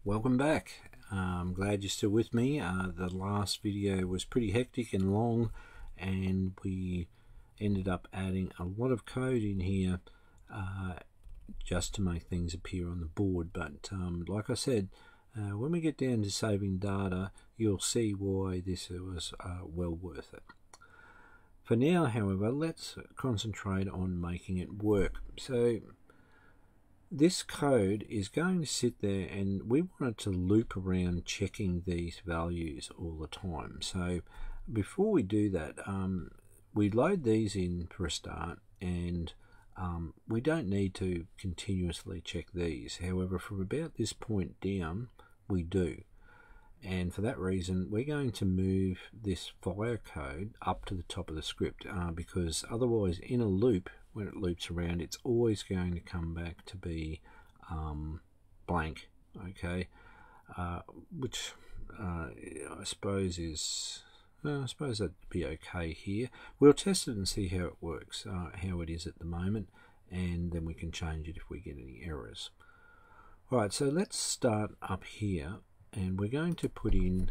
Welcome back. I'm glad you're still with me. The last video was pretty hectic and long, and we ended up adding a lot of code in here just to make things appear on the board. But like I said, when we get down to saving data, you'll see why this was well worth it. For now, however, let's concentrate on making it work. So this code is going to sit there, and we want it to loop around checking these values all the time. So before we do that, we load these in for a start, and we don't need to continuously check these. However, from about this point down, we do. And for that reason, we're going to move this fire code up to the top of the script, because otherwise in a loop, when it loops around, it's always going to come back to be blank, okay? Which I suppose is, I suppose that'd be okay here. We'll test it and see how it works, how it is at the moment, and then we can change it if we get any errors. Alright, so let's start up here, and we're going to put in,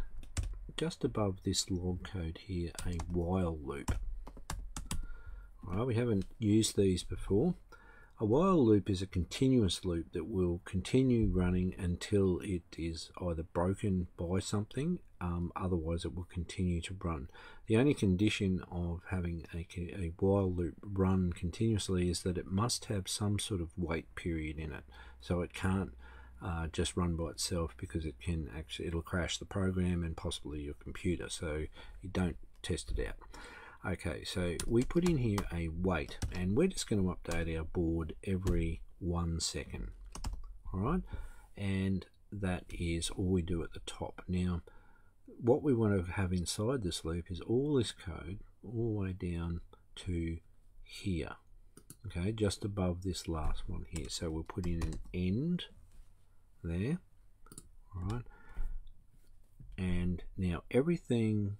just above this log code here, a while loop. Alright, we haven't used these before. A while loop is a continuous loop that will continue running until it is either broken by something, otherwise it will continue to run. The only condition of having a while loop run continuously is that it must have some sort of wait period in it. So it can't just run by itself, because it can actually, it'll crash the program and possibly your computer, so you don't test it out. Okay, so we put in here a wait, and we're just going to update our board every 1 second. Alright, and that is all we do at the top. Now what we want to have inside this loop is all this code all the way down to here, okay, just above this last one here. So we'll put in an end there. Alright, and now everything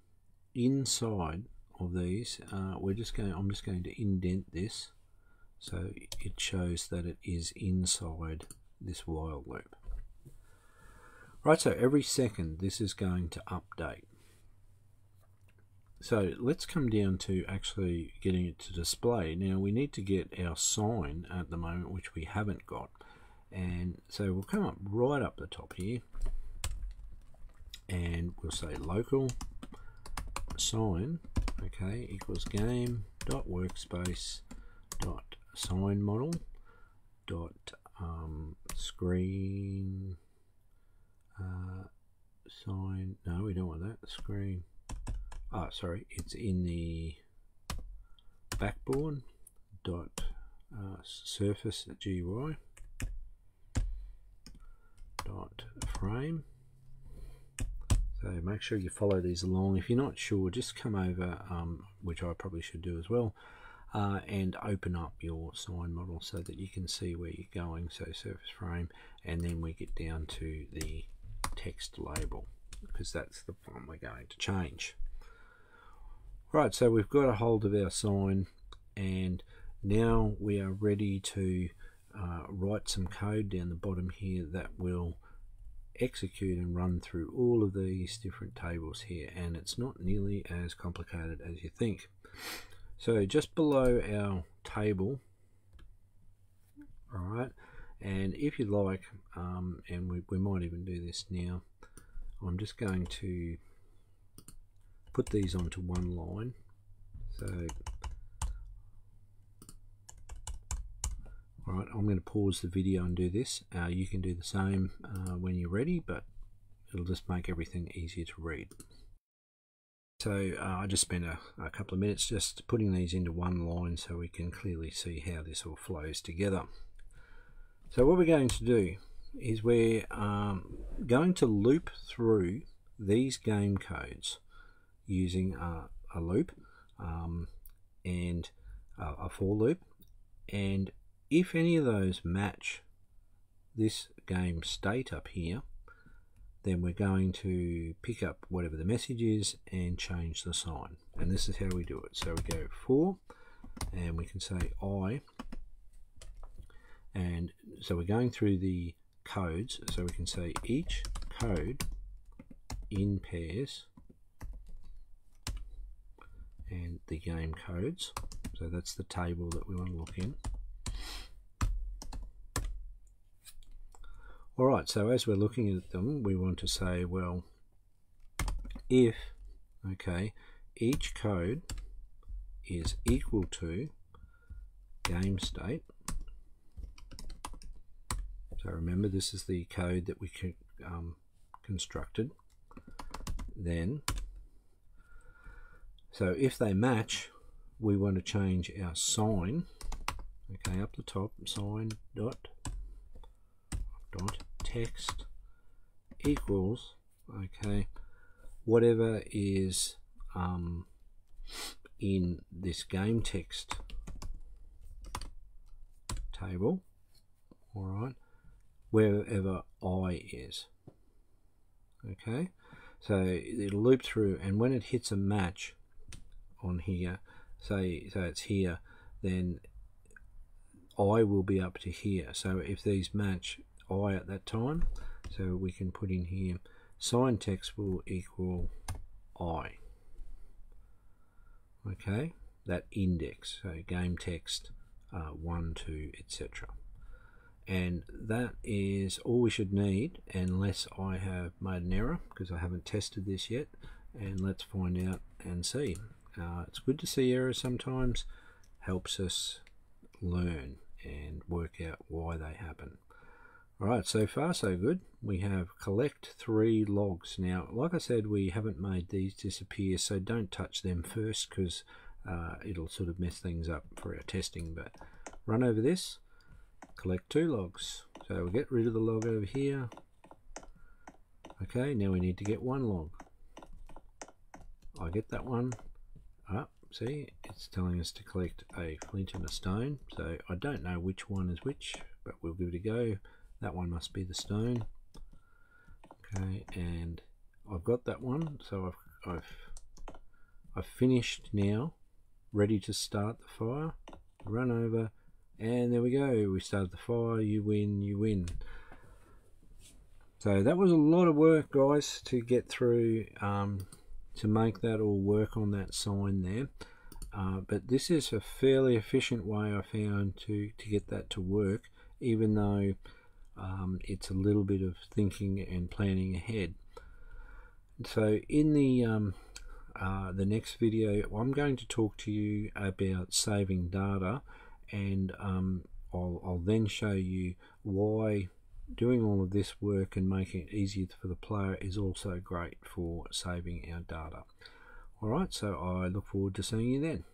inside of these, I'm just going to indent this so it shows that it is inside this while loop. Right, so every second this is going to update. So let's come down to actually getting it to display. Now we need to get our sign at the moment, which we haven't got. And so we'll come up right up the top here, and we'll say local sign, okay, equals game dot workspace dot sign model dot screen sign. No, we don't want that. Screen. Oh, sorry, it's in the backboard dot surface GUI dot frame. So make sure you follow these along. If you're not sure, just come over, which I probably should do as well, and open up your sign model so that you can see where you're going. So surface frame, and then we get down to the text label, because that's the one we're going to change. Right, so we've got a hold of our sign, and now we are ready to write some code down the bottom here that will execute and run through all of these different tables here, and it's not nearly as complicated as you think. So just below our table, alright, and if you like, and we might even do this now, I'm just going to put these onto one line. So alright, I'm going to pause the video and do this. You can do the same when you're ready, but it'll just make everything easier to read. So I just spent a couple of minutes just putting these into one line so we can clearly see how this all flows together. So what we're going to do is we're going to loop through these game codes using a loop and a for loop, and if any of those match this game state up here, then we're going to pick up whatever the message is and change the sign. And this is how we do it. So we go for, and we can say I, and so we're going through the codes, so we can say each code in pairs and the game codes. So that's the table that we want to look in. Alright, so as we're looking at them, we want to say, well, if, okay, each code is equal to game state. So remember, this is the code that we constructed. Then, so if they match, we want to change our sign. Okay, up the top, sign dot text equals, okay, whatever is in this game text table, all right, wherever I is. Okay, so it'll loop through, and when it hits a match on here, say it's here, then I will be up to here. So if these match I at that time, so we can put in here sign text will equal I. Okay, that index, so game text 1, 2, etc. And that is all we should need, unless I have made an error, because I haven't tested this yet. And let's find out and see. It's good to see errors sometimes, helps us learn and work out why they happen. Alright, so far so good. We have collect 3 logs. Now, like I said, we haven't made these disappear, so don't touch them first, because it'll sort of mess things up for our testing. But run over this, collect 2 logs. So we'll get rid of the log over here. Okay, now we need to get 1 log. I get that one. See, it's telling us to collect a flint and a stone. So I don't know which one is which, but we'll give it a go. That one must be the stone. Okay, and I've got that one, so I've finished now, ready to start the fire. Run over, and there we go. We started the fire. You win. You win. So that was a lot of work, guys, to get through, to make that all work on that sign there. But this is a fairly efficient way I found to get that to work, even though it's a little bit of thinking and planning ahead. So in the next video, I'm going to talk to you about saving data, and I'll then show you why doing all of this work and making it easier for the player is also great for saving our data. Alright, so I look forward to seeing you then.